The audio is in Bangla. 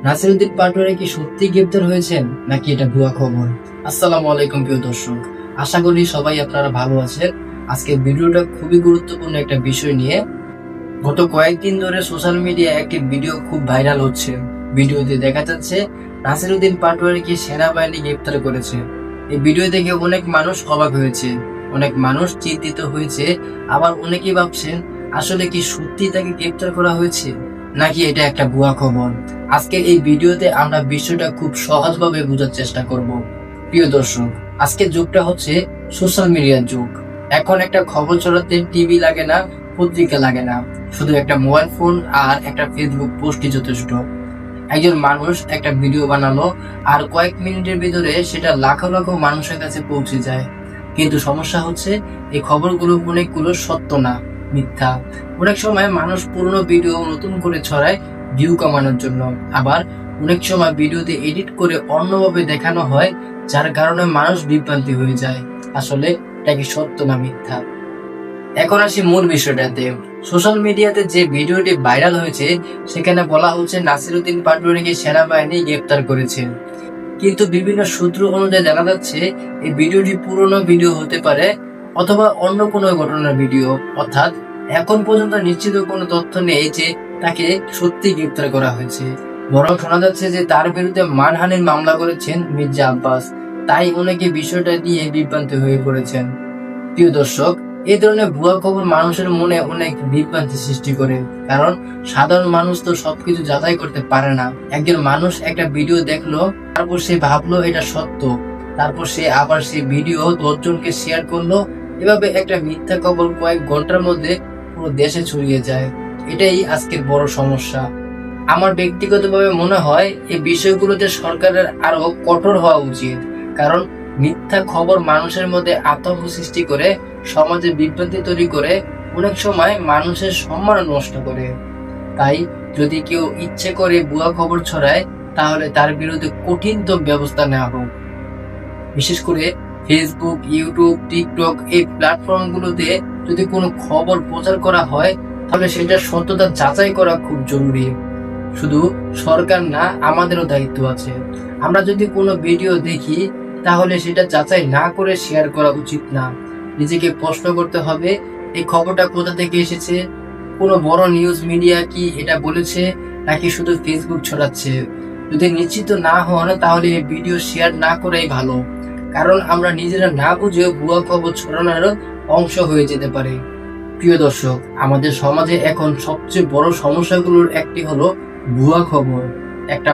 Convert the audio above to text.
নাসিরউদ্দিন পাটোয়ারি কি সত্যি গ্রেপ্তার হয়েছেন নাকি এটা ভুয়া খবর? আসসালামু আলাইকুম প্রিয় দর্শক, আশা করি সবাই আপনারা ভালো আছেন। আজকে ভিডিওটা খুবই গুরুত্বপূর্ণ একটা বিষয় নিয়ে। গত কয়েকদিন ধরে সোশ্যাল মিডিয়ায় একটি ভিডিও খুব ভাইরাল হচ্ছে। ভিডিওতে দেখা যাচ্ছে নাসিরউদ্দিন পাটোয়ারিকে সেনাবাহিনী গ্রেপ্তার করেছে। এই ভিডিও দেখে অনেক মানুষ অবাক হয়েছে, অনেক মানুষ চিন্তিত হয়েছে, আবার অনেকেই ভাবছেন আসলে কি সত্যি তাকে গ্রেপ্তার করা হয়েছে নাকি এটা একটা ভুয়া খবর। আজকের এই ভিডিওতে আমরা বিষয়টা খুব সহজভাবে বোঝার চেষ্টা করব। প্রিয় দর্শক, আজকের যুগটা হচ্ছে সোশ্যাল মিডিয়ার যুগ। এখন একটা খবর ছড়াতে টিভি লাগে না, পত্রিকা লাগে না, শুধু একটা মোবাইল ফোন আর একটা ফেসবুক পোস্টই যথেষ্ট। একজন মানুষ একটা ভিডিও বানালো আর কয়েক মিনিটের ভিতরে সেটা লাখো লাখো মানুষের কাছে পৌঁছে যায়। কিন্তু সমস্যা হচ্ছে এই খবরগুলো অনেকগুলো সত্য না, মিথ্যা। অনেক সময় মানুষ পুরনো ভিডিও নতুন করে ছড়ায় ভিউ কমানোর জন্য, আবার অনেক সময় ভিডিওতে এডিট করে অন্যভাবে দেখানো হয়, যার কারণে মানুষ বিভ্রান্তি হয়ে যায়। আসলে এটা কি সত্য না মিথ্যা? এখন আসি মূল বিষয়টাতে। সোশ্যাল মিডিয়াতে যে ভিডিওটি ভাইরাল হয়েছে সেখানে বলা হচ্ছে নাসিরউদ্দিন পাটোয়ারিকে সেনাবাহিনী গ্রেপ্তার করেছে। কিন্তু বিভিন্ন সূত্র অনুযায়ী জানা যাচ্ছে এই ভিডিওটি পুরনো ভিডিও হতে পারে অথবা অন্য কোনো ঘটনার ভিডিও। অর্থাৎ এখন পর্যন্ত নিশ্চিত কোনো তথ্য নেই যে তাকে সত্যি গ্রেপ্তার করা হয়েছে। বরং শোনা যাচ্ছে যে তার বিরুদ্ধে মানহানির মামলা করেছেন মির্জা আব্বাস। তাই অনেকে বিষয়টা নিয়ে বিভ্রান্তি হয়ে পড়েছেন। প্রিয় দর্শক, এই ধরনের ভুয়া খবর মানুষের মনে অনেক বিভ্রান্তি সৃষ্টি করে, কারণ সাধারণ মানুষ তো সবকিছু যাচাই করতে পারে না। একজন মানুষ একটা ভিডিও দেখলো, তারপর সে ভাবলো এটা সত্য, তারপর সে আবার সেই ভিডিও 10 জনকে শেয়ার করলো। এভাবে একটা মিথ্যা খবর কয়েক ঘন্টার মধ্যে পুরো দেশে ছড়িয়ে যায়। এটাই আজকের বড় সমস্যা। আমার ব্যক্তিগতভাবে মনে হয় এই বিষয়গুলোতে সরকারের আরো কঠোর হওয়া উচিত, কারণ মিথ্যা খবর মানুষের মধ্যে আতঙ্ক সৃষ্টি করে, সমাজে বিভ্রান্তি তৈরি করে, অনেক সময় মানুষের সম্মান নষ্ট করে। তাই যদি কেউ ইচ্ছে করে ভুয়া খবর ছড়ায় তাহলে তার বিরুদ্ধে কঠিনতম ব্যবস্থা নেওয়া হোক। বিশেষ করে ফেসবুক, ইউটিউব, টিকটক এই প্ল্যাটফর্মগুলোতে যদি কোনো খবর প্রচার করা হয় তাহলে সেটার সত্যতা যাচাই করা খুব জরুরি। শুধু সরকার না, আমাদেরও দায়িত্ব আছে। আমরা যদি কোনো ভিডিও দেখি তাহলে সেটা যাচাই না করে শেয়ার করা উচিত না। নিজেকে প্রশ্ন করতে হবে এই খবরটা কোথা থেকে এসেছে, কোনো বড় নিউজ মিডিয়া কি এটা বলেছে নাকি শুধু ফেসবুক ছড়াচ্ছে। যদি নিশ্চিত না হন তাহলে এই ভিডিও শেয়ার না করাই ভালো, কারণ আমরা নিজেরা না বুঝেও ভুয়া খবর ছড়ানোর অংশ হয়ে যেতে পারে। প্রিয় দর্শক, আমাদের সমাজে এখন সবচেয়ে বড় সমস্যাগুলোর একটি হলো ভুয়া খবর।